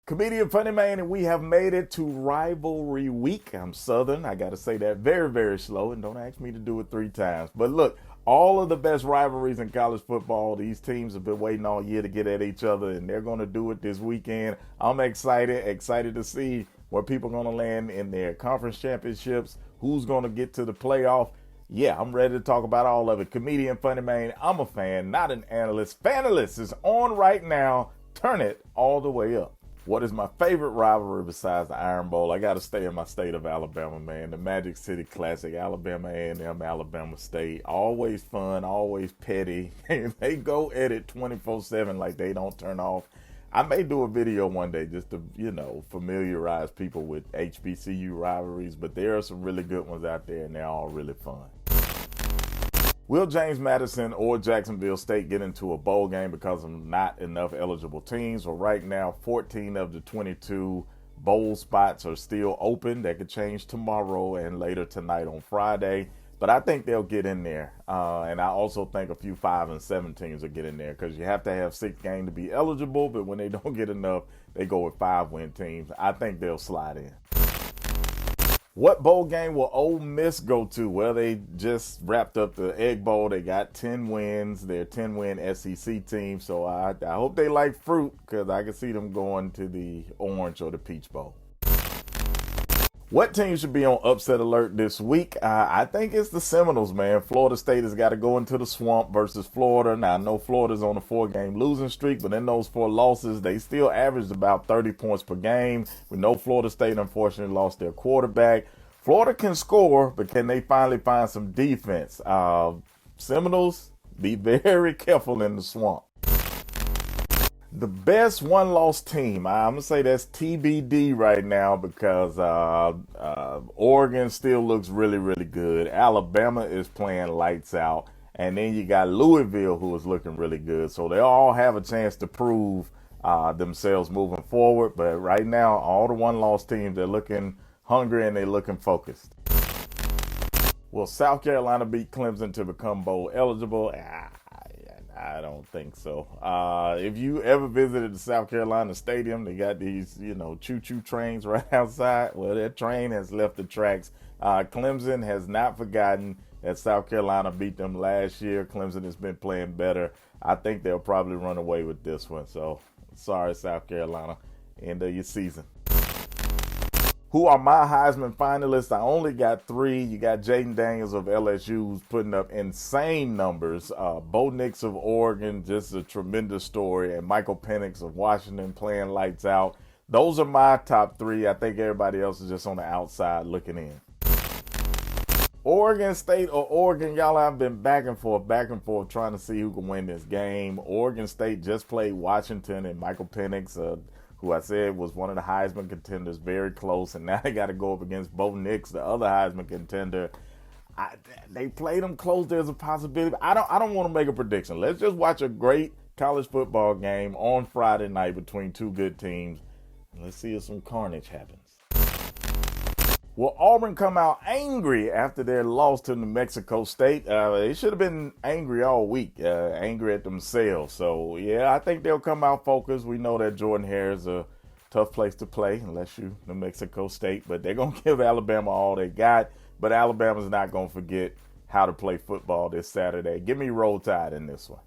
Comedian FunnyMaine, and we have made it to Rivalry Week. I'm Southern. I got to say that very, very slow, and don't ask me to do it 3 times. But look, all of the best rivalries in college football, these teams have been waiting all year to get at each other, and they're going to do it this weekend. I'm excited to see where people are going to land in their conference championships, who's going to get to the playoff. Yeah, I'm ready to talk about all of it. Comedian FunnyMaine, I'm a fan, not an analyst. FANalyst is on right now. Turn it all the way up. What is my favorite rivalry besides the Iron Bowl? I got to stay in my state of Alabama, man. The Magic City Classic, Alabama A&M, Alabama State. Always fun, always petty. They go at it 24/7 like they don't turn off. I may do a video one day just to, familiarize people with HBCU rivalries, but there are some really good ones out there, and they're all really fun. Will James Madison or Jacksonville State get into a bowl game because of not enough eligible teams? Well, right now, 14 of the 22 bowl spots are still open. That could change tomorrow and later tonight on Friday. But I think they'll get in there. And I also think a few 5 and 7 teams will get in there because you have to have 6 games to be eligible. But when they don't get enough, they go with 5-win teams. I think they'll slide in. What bowl game will Ole Miss go to? Well, they just wrapped up the Egg Bowl. They got 10 wins. They're a 10-win SEC team. So I hope they like fruit because I can see them going to the Orange or the Peach Bowl. What team should be on upset alert this week? I think it's the Seminoles, man. Florida State has got to go into the swamp versus Florida. Now, I know Florida's on a 4-game losing streak, but in those 4 losses, they still averaged about 30 points per game. We know Florida State, unfortunately, lost their quarterback. Florida can score, but can they finally find some defense? Seminoles, be very careful in the swamp. The best one-loss team, I'm going to say that's TBD right now because Oregon still looks really, really good. Alabama is playing lights out. And then you got Louisville, who is looking really good. So they all have a chance to prove themselves moving forward. But right now, all the one-loss teams, they're looking hungry and they're looking focused. Will South Carolina beat Clemson to become bowl eligible? I don't think so. If you ever visited the South Carolina Stadium, they got these, choo-choo trains right outside. Well, that train has left the tracks. Clemson has not forgotten that South Carolina beat them last year. Clemson has been playing better. I think they'll probably run away with this one. So, sorry, South Carolina. End of your season. Who are my Heisman finalists? I only got 3. You got Jaden Daniels of LSU, who's putting up insane numbers. Bo Nix of Oregon, just a tremendous story. And Michael Penix of Washington playing lights out. Those are my top 3. I think everybody else is just on the outside looking in. Oregon State or Oregon, y'all, I've been back and forth, trying to see who can win this game. Oregon State just played Washington, and Michael Penix, who I said was one of the Heisman contenders, very close, and now they got to go up against Bo Nix, the other Heisman contender. They played them close. There's a possibility. I don't want to make a prediction. Let's just watch a great college football game on Friday night between 2 good teams. Let's see if some carnage happens. Will Auburn come out angry after their loss to New Mexico State? They should have been angry all week, angry at themselves. So, yeah, I think they'll come out focused. We know that Jordan Hare is a tough place to play unless you're New Mexico State. But they're going to give Alabama all they got. But Alabama's not going to forget how to play football this Saturday. Give me Roll Tide in this one.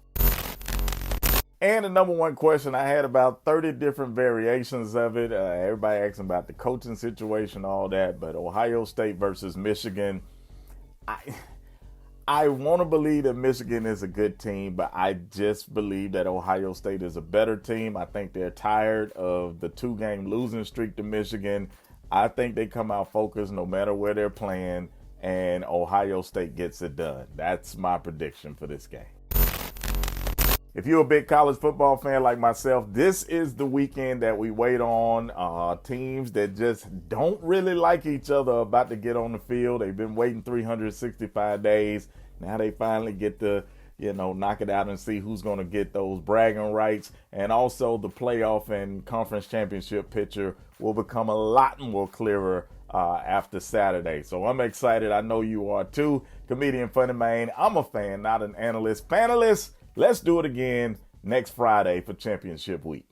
And the number one question, I had about 30 different variations of it. Everybody asking about the coaching situation, all that. But Ohio State versus Michigan, I want to believe that Michigan is a good team, but I just believe that Ohio State is a better team. I think they're tired of the 2-game losing streak to Michigan. I think they come out focused no matter where they're playing, and Ohio State gets it done. That's my prediction for this game. If you're a big college football fan like myself, this is the weekend that we wait on. Teams that just don't really like each other are about to get on the field. They've been waiting 365 days. Now they finally get to, knock it out and see who's going to get those bragging rights. And also the playoff and conference championship picture will become a lot more clearer after Saturday. So I'm excited. I know you are too. Comedian FunnyMaine. I'm a fan, not an analyst. FANalyst. Let's do it again next Friday for championship week.